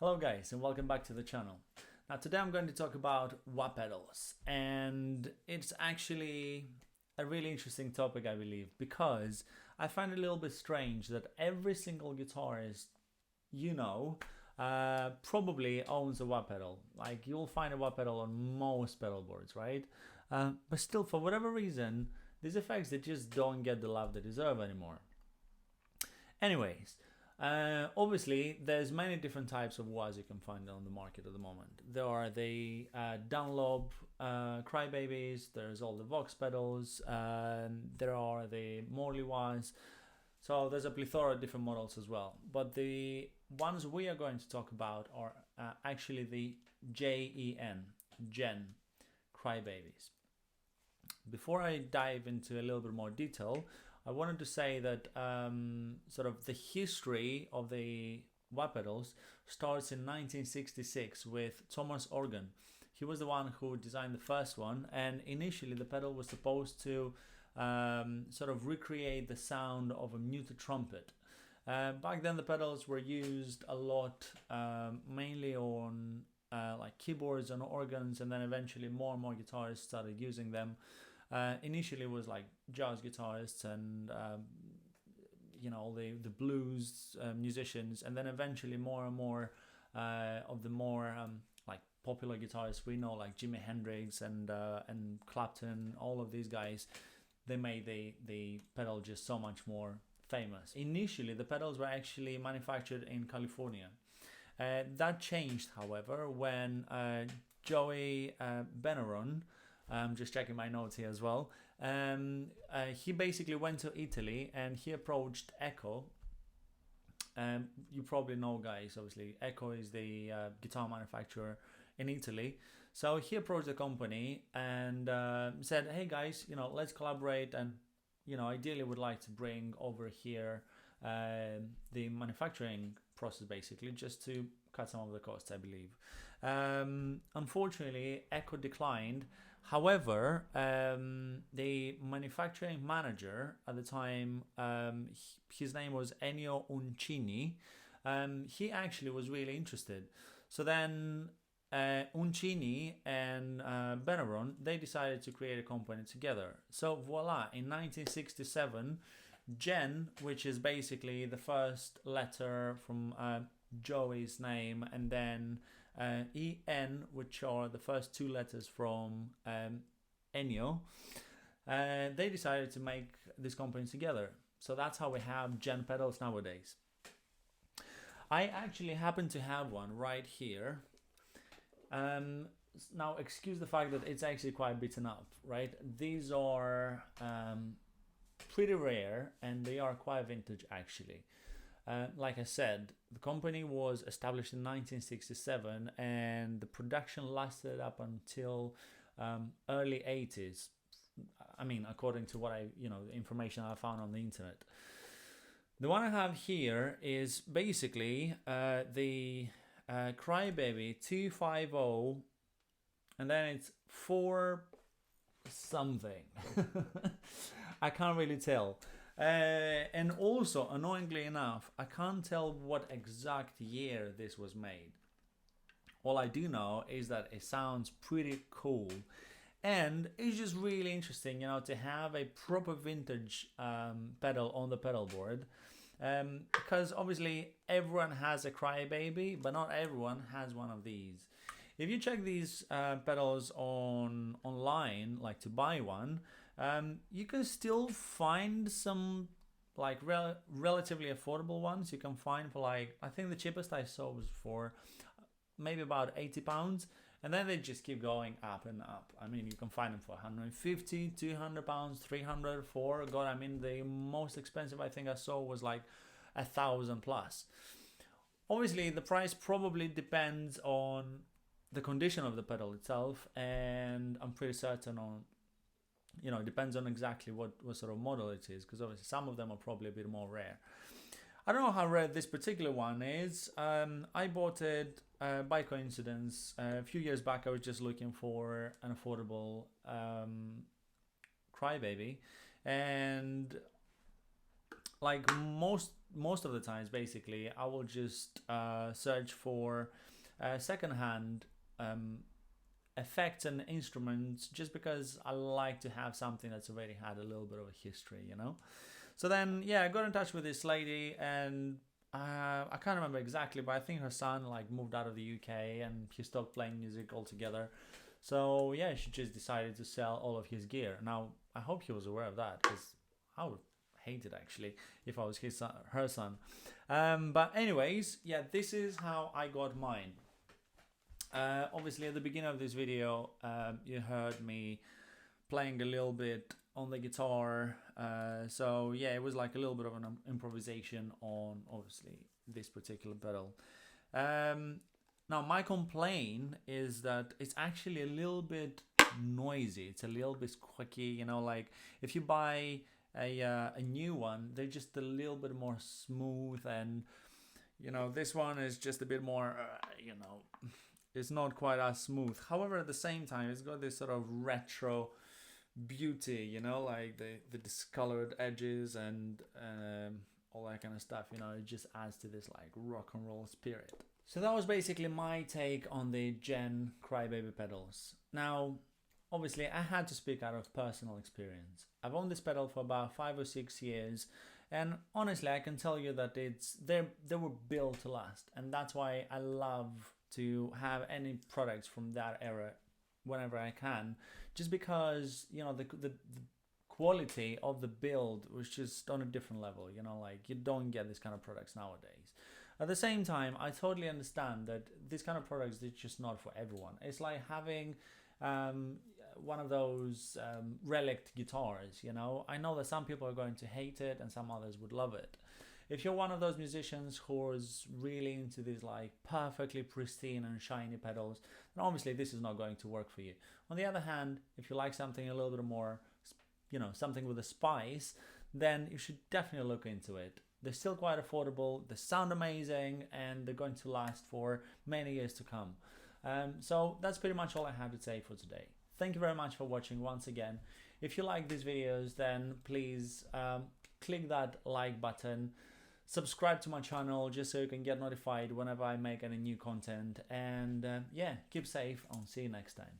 Hello guys and welcome back to the channel. Now today I'm going to talk about wah pedals, and it's actually a really interesting topic, I believe, because I find it a little bit strange that every single guitarist probably owns a wah pedal. Like, you'll find a wah pedal on most pedal boards, right? But still, for whatever reason, these effects, they just don't get the love they deserve anymore. Anyways, obviously there's many different types of wahs you can find on the market at the moment. There are the Dunlop CryBabies, there's all the Vox pedals, there are the Morley wahs, so there's a plethora of different models as well. But the ones we are going to talk about are actually the Jen CryBabies. Before I dive into a little bit more detail, I wanted to say that sort of the history of the wah pedals starts in 1966 with Thomas Organ. He was the one who designed the first one, and initially the pedal was supposed to sort of recreate the sound of a muted trumpet. Back then the pedals were used a lot, mainly on like keyboards and organs, and then eventually more and more guitarists started using them. Initially it was like jazz guitarists and all the blues musicians, and then eventually more and more of the more like popular guitarists we know, like Jimi Hendrix and Clapton. All of these guys, they made the pedal just so much more famous. Initially the pedals were actually manufactured in California. That changed, however, when Joey Benaron, I'm just checking my notes here as well, he basically went to Italy and he approached Echo. You probably know, guys, obviously Echo is the guitar manufacturer in Italy. So he approached the company and said, hey guys, let's collaborate, and ideally would like to bring over here the manufacturing process, basically, just to cut some of the costs, I believe. Unfortunately, Echo declined. However, the manufacturing manager at the time, his name was Ennio Uncini, he actually was really interested. So then Uncini and Benaron, they decided to create a company together. So voila, in 1967, Jen, which is basically the first letter from Joey's name, and then EN, which are the first two letters from Ennio, they decided to make this company together. So that's how we have Jen pedals nowadays. I actually happen to have one right here. Now, excuse the fact that it's actually quite beaten up, right? These are pretty rare and they are quite vintage, actually. Like I said, the company was established in 1967 and the production lasted up until early 80s. I mean, according to what the information I found on the internet. The one I have here is basically the CryBaby 250, and then it's 4 something. I can't really tell. And also, annoyingly enough, I can't tell what exact year this was made. All I do know is that it sounds pretty cool. And it's just really interesting, to have a proper vintage pedal on the pedal board. Because obviously everyone has a CryBaby, but not everyone has one of these. If you check these pedals online, like to buy one, you can still find some like relatively affordable ones. You can find for like, I think the cheapest I saw was for maybe about £80, and then they just keep going up and up. I mean, you can find them for 150, 200 pounds, 300, for God, I mean, the most expensive I think I saw was like 1,000 plus. Obviously the price probably depends on the condition of the pedal itself, and I'm pretty certain on, you know, it depends on exactly what sort of model it is, because obviously some of them are probably a bit more rare. I don't know how rare this particular one is. I bought it by coincidence. A few years back I was just looking for an affordable CryBaby, and like most of the times basically I will just search for secondhand effects and instruments, just because I like to have something that's already had a little bit of a history, you know. So then, yeah, I got in touch with this lady, and I can't remember exactly, but I think her son like moved out of the UK and he stopped playing music altogether. So yeah, she just decided to sell all of his gear. Now, I hope he was aware of that, because I would hate it actually if I was his son, her son. But anyways, yeah, this is how I got mine. Obviously, at the beginning of this video, you heard me playing a little bit on the guitar, so yeah, it was like a little bit of an improvisation on obviously this particular pedal. Now my complaint is that it's actually a little bit noisy, it's a little bit squeaky, you know, like if you buy a new one, they're just a little bit more smooth, and you know, this one is just a bit more you know, it's not quite as smooth. However, at the same time, it's got this sort of retro beauty, you know, like the discolored edges and all that kind of stuff, you know. It just adds to this like rock and roll spirit. So that was basically my take on the Jen CryBaby pedals. Now obviously I had to speak out of personal experience. I've owned this pedal for about 5 or 6 years, and honestly I can tell you that they were built to last, and that's why I love to have any products from that era whenever I can, just because, you know, the quality of the build was just on a different level, you know, like you don't get this kind of products nowadays. At the same time, I totally understand that these kind of products, they're just not for everyone. It's like having one of those relic guitars, you know. I know that some people are going to hate it and some others would love it. If you're one of those musicians who's really into these like perfectly pristine and shiny pedals, then obviously this is not going to work for you. On the other hand, if you like something a little bit more, you know, something with a spice, then you should definitely look into it. They're still quite affordable, they sound amazing, and they're going to last for many years to come. So that's pretty much all I have to say for today. Thank you very much for watching once again. If you like these videos, then please click that like button. Subscribe to my channel just so you can get notified whenever I make any new content, and yeah, keep safe. I'll see you next time.